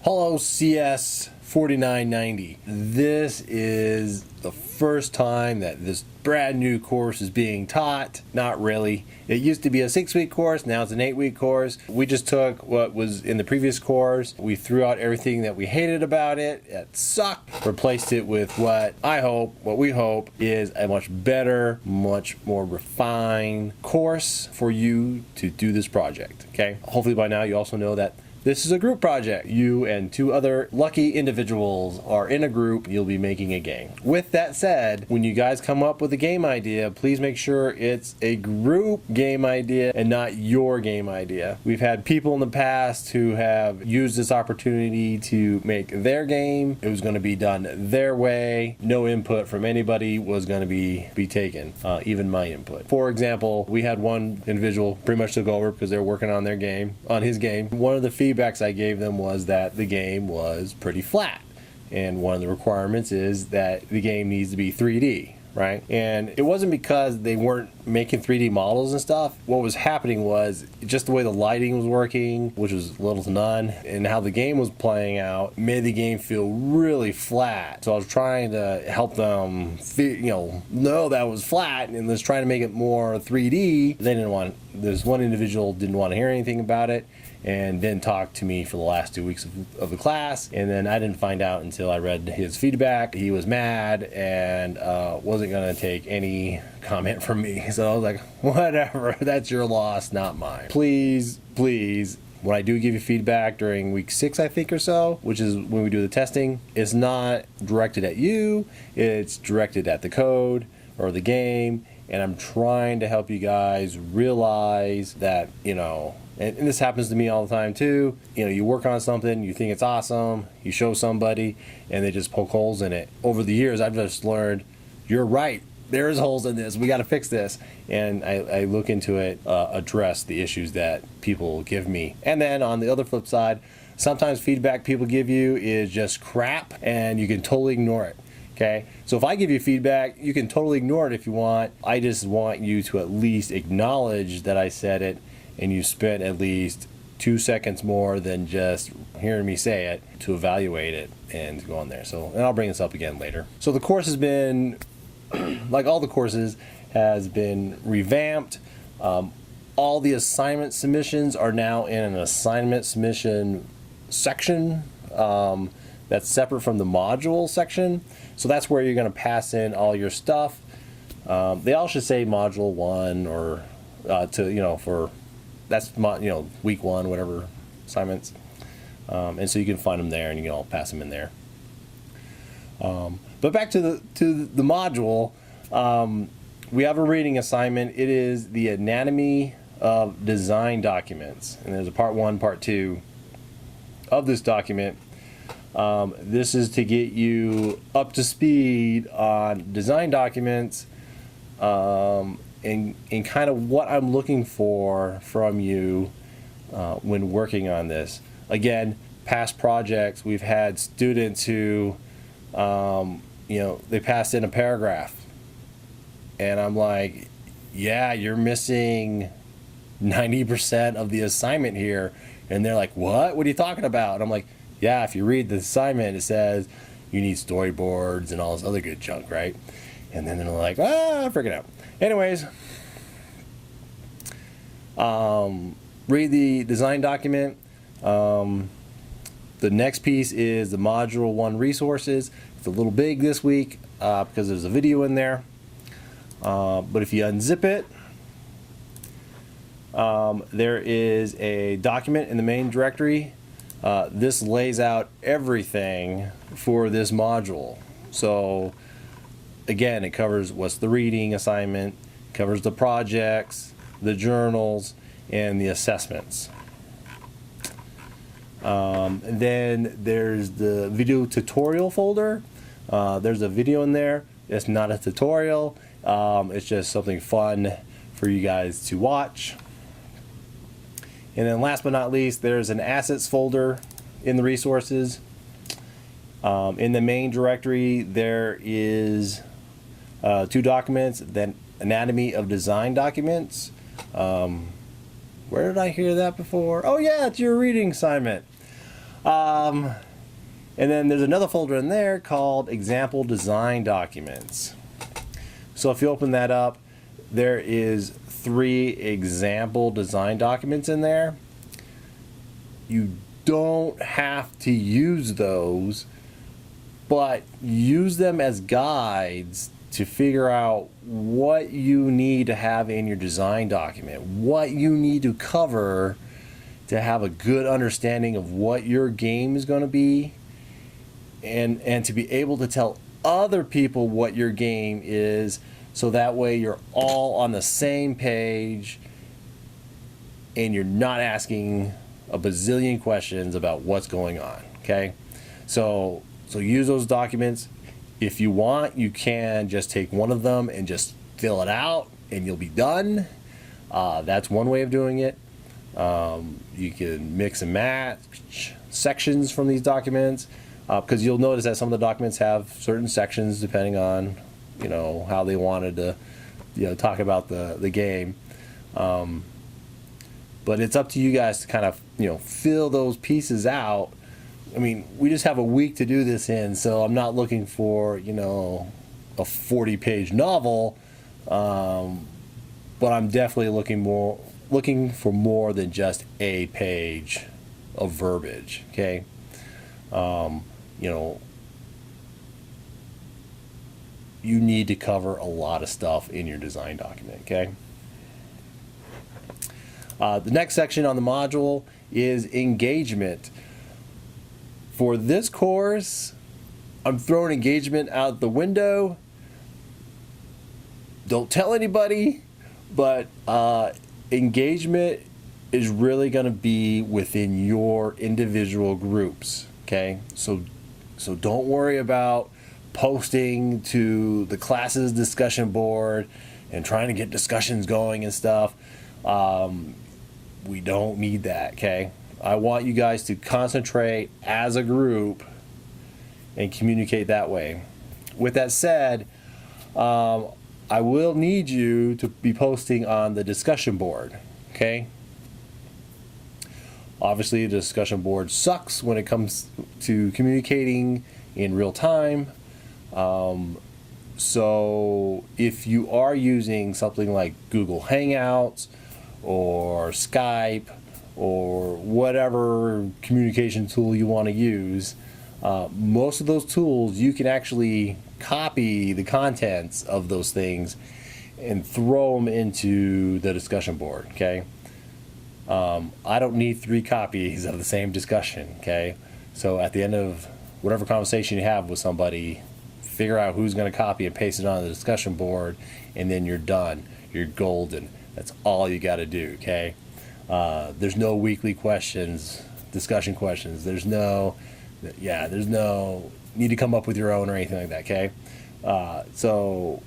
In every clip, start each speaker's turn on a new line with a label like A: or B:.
A: Hello CS4990. This is the first time that this brand new course is being taught. Not really. It used to be a 6-week course, now it's an 8-week course. We just took what was in the previous course, we threw out everything that we hated about it, it sucked, replaced it with what we hope is a much better, much more refined course for you to do this project, okay? Hopefully by now you also know that this is a group project. You and 2 other lucky individuals are in a group. You'll be making a game. With that said, when you guys come up with a game idea, please make sure it's a group game idea and not your game idea. We've had people in the past who have used this opportunity to make their game. It was going to be done their way. No input from anybody was going to be taken, even my input. For example, we had one individual pretty much took over because they were working on their game, on his game. One of the feedbacks I gave them was that the game was pretty flat, and one of the requirements is that the game needs to be 3D, right? And it wasn't because they weren't making 3D models and stuff. What was happening was just the way the lighting was working, which was little to none, and how the game was playing out made the game feel really flat. So I was trying to help them know that it was flat and was trying to make it more 3D. They didn't want, this one individual didn't want to hear anything about it and didn't talk to me for the last 2 weeks of the class, and then I didn't find out until I read his feedback. He was mad and wasn't going to take any comment from me, so I was like, whatever, that's your loss, not mine. Please, when I do give you feedback during week 6, I think, or so, which is when we do the testing, it's not directed at you, it's directed at the code or the game, and I'm trying to help you guys realize that, and this happens to me all the time too. You work on something, you think it's awesome, you show somebody, and they just poke holes in it. Over the years, I've just learned, you're right, there's holes in this, we got to fix this. And I look into it, address the issues that people give me. And then on the other flip side, sometimes feedback people give you is just crap, and you can totally ignore it. Okay, so if I give you feedback, you can totally ignore it if you want. I just want you to at least acknowledge that I said it, and you spent at least 2 seconds more than just hearing me say it to evaluate it and go on there. So, and I'll bring this up again later. So the course has been, like all the courses, has been revamped. All the assignment submissions are now in an assignment submission section that's separate from the module section. So that's where you're going to pass in all your stuff. They all should say module 1 or for that's week 1, whatever assignments, and so you can find them there and you can all pass them in there. But back to the module, we have a reading assignment. It is the anatomy of design documents, and there's a part 1, part 2 of this document. This is to get you up to speed on design documents, and kind of what I'm looking for from you when working on this. Again, past projects, we've had students who, they passed in a paragraph, and I'm like, yeah, you're missing 90% of the assignment here, and they're like, what are you talking about? And I'm like, yeah, if you read the assignment, it says you need storyboards and all this other good junk, right? And then they're like, freaking out. Anyways, read the design document. The next piece is the module 1 resources. It's a little big this week because there's a video in there. But if you unzip it, there is a document in the main directory. This lays out everything for this module. So again, it covers what's the reading assignment, covers the projects, the journals, and the assessments. Then there's the video tutorial folder. There's a video in there. It's not a tutorial. It's just something fun for you guys to watch. And then last but not least, there's an assets folder in the resources. In the main directory, there is 2 documents, then anatomy of design documents. Where did I hear that before? Oh yeah, it's your reading assignment. And then there's another folder in there called example design documents. So if you open that up, there is 3 example design documents in there. You don't have to use those, but use them as guides to figure out what you need to have in your design document, what you need to cover to have a good understanding of what your game is going to be, and to be able to tell other people what your game is, so that way you're all on the same page and you're not asking a bazillion questions about what's going on. Okay, so use those documents. If you want, you can just take one of them and just fill it out and you'll be done. That's one way of doing it. You can mix and match sections from these documents, because you'll notice that some of the documents have certain sections depending on, you know, how they wanted to, you know, talk about the game. But it's up to you guys to kind of, you know, fill those pieces out. I mean, we just have a week to do this in, so I'm not looking for, you know, a 40-page novel, but I'm definitely looking for more than just a page of verbiage. Okay, you know, you need to cover a lot of stuff in your design document. Okay. The next section on the module is engagement. For this course, I'm throwing engagement out the window. Don't tell anybody, but engagement is really going to be within your individual groups. Okay, so don't worry about posting to the class's discussion board and trying to get discussions going and stuff. We don't need that. Okay, I want you guys to concentrate as a group and communicate that way. With that said, I will need you to be posting on the discussion board. Okay, obviously the discussion board sucks when it comes to communicating in real time. So if you are using something like Google Hangouts or Skype or whatever communication tool you want to use, most of those tools you can actually copy the contents of those things and throw them into the discussion board. Okay, I don't need 3 copies of the same discussion. Okay, so at the end of whatever conversation you have with somebody, figure out who's going to copy and paste it on the discussion board, and then you're done. You're golden. That's all you got to do. Okay, there's no weekly questions, discussion questions. There's no need to come up with your own or anything like that. Okay, so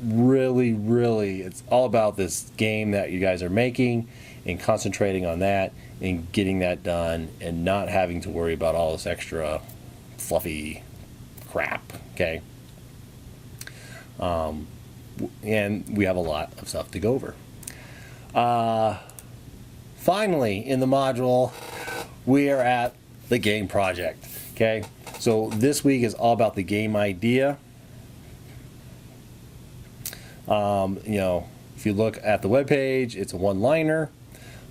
A: really it's all about this game that you guys are making and concentrating on that and getting that done and not having to worry about all this extra fluffy crap. Okay, and we have a lot of stuff to go over. Finally, in the module, we are at the game project. Okay, so this week is all about the game idea. You know, if you look at the webpage, it's a one-liner,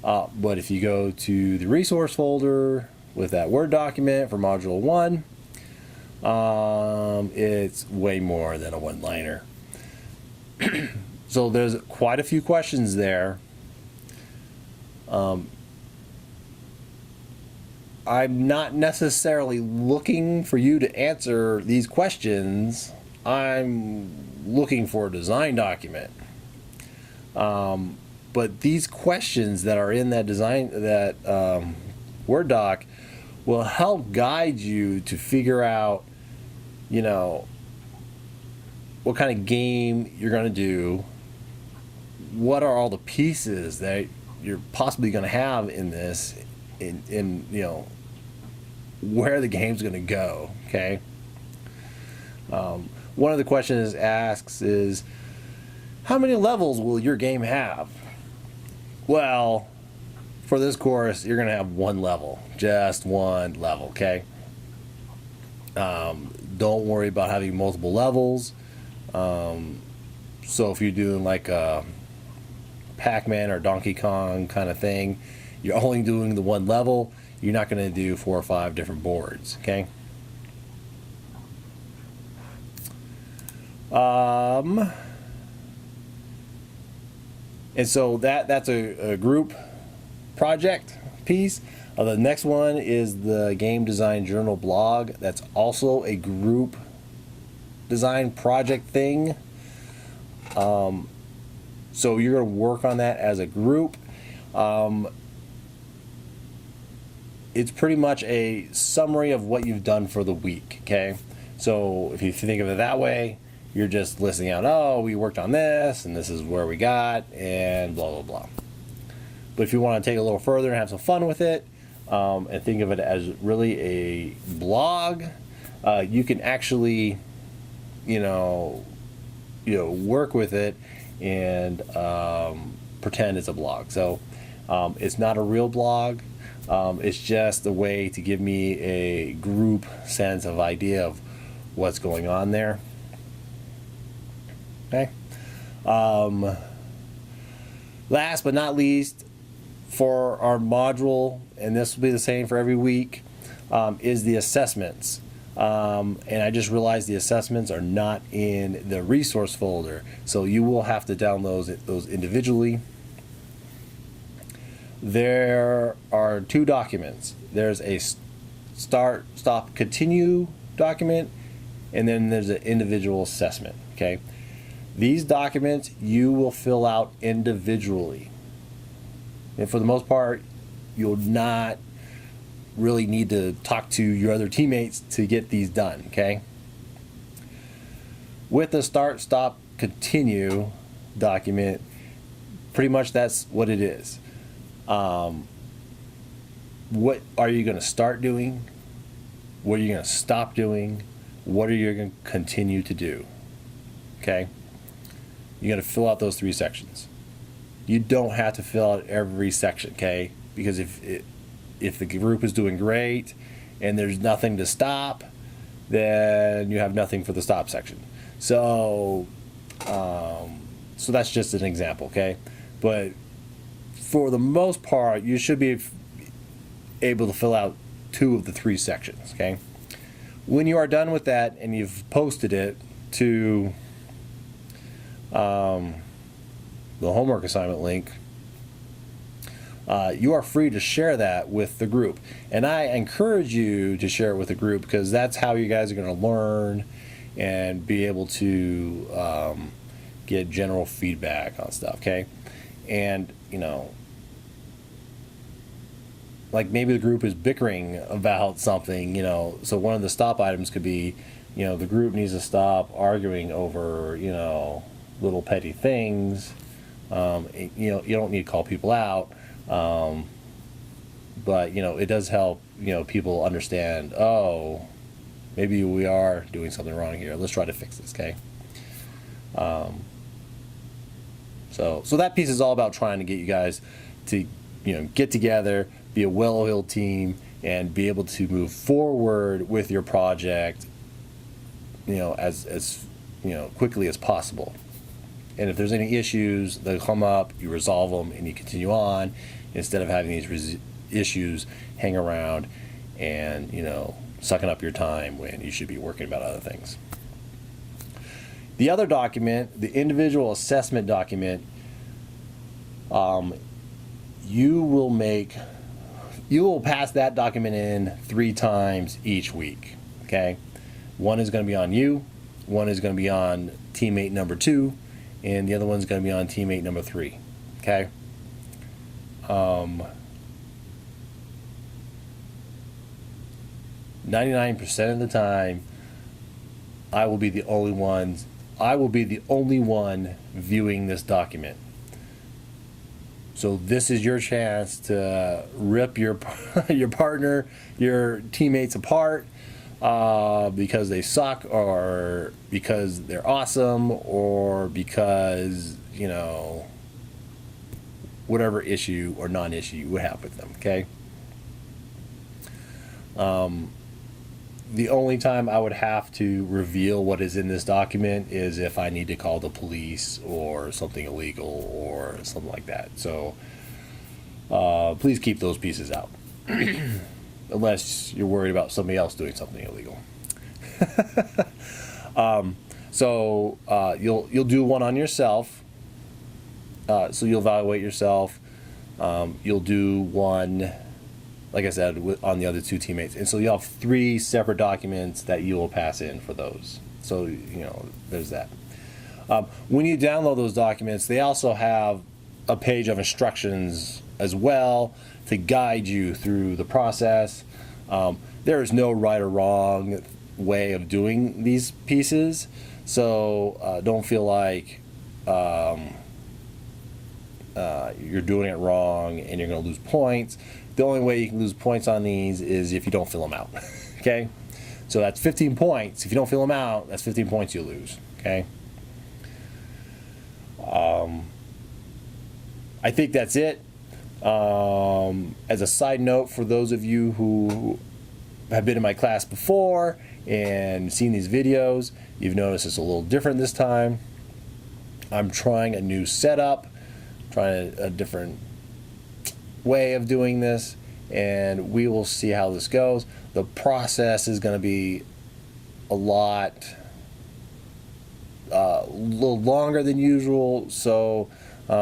A: but if you go to the resource folder with that Word document for Module 1, it's way more than a one-liner. So there's quite a few questions there. I'm not necessarily looking for you to answer these questions. I'm looking for a design document. But these questions that are in that Word doc will help guide you to figure out, you know, what kind of game you're going to do, what are all the pieces that you're possibly going to have in this, in you know, where the game's going to go. Okay. One of the questions asks is, how many levels will your game have? Well, for this course, you're going to have one level, just one level, okay? Don't worry about having multiple levels. So if you're doing like a Pac-Man or Donkey Kong kind of thing, you're only doing the one level. You're not going to do 4 or 5 different boards, okay? And so that's a group project piece. The next one is the Game Design Journal blog. That's also a group design project thing. So you're going to work on that as a group. It's pretty much a summary of what you've done for the week, okay? So if you think of it that way, you're just listing out, oh, we worked on this, and this is where we got, and blah, blah, blah. But if you want to take it a little further and have some fun with it, and think of it as really a blog, you can actually, work with it and pretend it's a blog. So it's not a real blog. It's just a way to give me a group sense of idea of what's going on there. Okay. Last but not least, for our module, and this will be the same for every week, is the assessments. And I just realized the assessments are not in the resource folder, so you will have to download those individually. There are 2 documents. There's a start, stop, continue document, and then there's an individual assessment, okay? These documents you will fill out individually. And for the most part, you'll not really need to talk to your other teammates to get these done, okay? With the start, stop, continue document, pretty much that's what it is. What are you going to start doing? What are you going to stop doing? What are you going to continue to do? Okay? You're going to fill out those 3 sections. You don't have to fill out every section, okay? Because if the group is doing great and there's nothing to stop, then you have nothing for the stop section. So that's just an example, okay? But for the most part, you should be able to fill out 2 of the 3 sections, okay? When you are done with that and you've posted it to the homework assignment link, you are free to share that with the group. And I encourage you to share it with the group because that's how you guys are going to learn and be able to get general feedback on stuff, okay? And, like maybe the group is bickering about something, so one of the stop items could be, the group needs to stop arguing over, little petty things. You don't need to call people out. But it does help people understand, oh, maybe we are doing something wrong here, let's try to fix this, okay? So that piece is all about trying to get you guys to get together, be a well-oiled team, and be able to move forward with your project as quickly as possible. And if there's any issues that come up, you resolve them and you continue on, instead of having these issues hang around and sucking up your time when you should be working about other things. The other document, the individual assessment document, you will pass that document in 3 times each week, okay? One is going to be on you, one is going to be on teammate number 2, and the other one's going to be on teammate number 3, okay? 99% of the time, I will be the only one viewing this document. So this is your chance to rip your partner, your teammates apart because they suck, or because they're awesome, or because whatever issue or non-issue you would have with them, okay? The only time I would have to reveal what is in this document is if I need to call the police or something illegal or something like that. So please keep those pieces out. Unless you're worried about somebody else doing something illegal. You'll do one on yourself. So you'll evaluate yourself. You'll do one, like I said, on the other two teammates. And so you'll have 3 separate documents that you will pass in for those. So, there's that. When you download those documents, they also have a page of instructions as well to guide you through the process. There is no right or wrong way of doing these pieces. So don't feel like you're doing it wrong and you're going to lose points. The only way you can lose points on these is if you don't fill them out. Okay? So that's 15 points. If you don't fill them out, that's 15 points you lose. Okay? I think that's it. As a side note, for those of you who have been in my class before and seen these videos, you've noticed it's a little different this time. I'm trying a new setup, trying a different way of doing this, and we will see how this goes. The process is going to be a little longer than usual, so the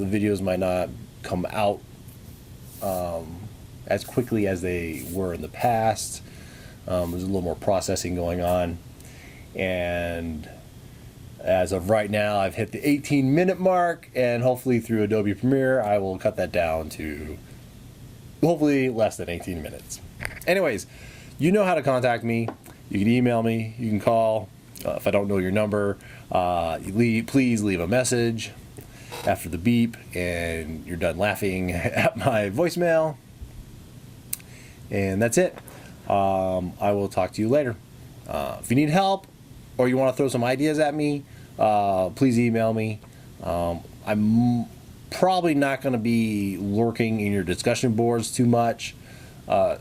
A: videos might not come out as quickly as they were in the past. There's a little more processing going on, and as of right now, I've hit the 18-minute mark, and hopefully through Adobe Premiere, I will cut that down to hopefully less than 18 minutes. Anyways, you know how to contact me. You can email me, you can call. If I don't know your number, please leave a message after the beep and you're done laughing at my voicemail. And that's it. I will talk to you later. If you need help or you want to throw some ideas at me, please email me. I'm probably not going to be lurking in your discussion boards too much.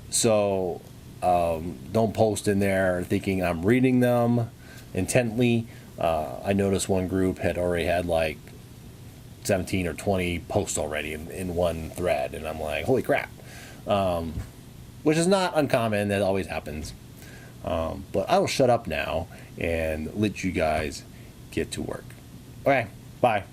A: So don't post in there thinking I'm reading them intently. I noticed one group had already had like 17 or 20 posts already in one thread, and I'm like, holy crap. Which is not uncommon, that always happens. But I will shut up now and let you guys get to work. Okay, bye.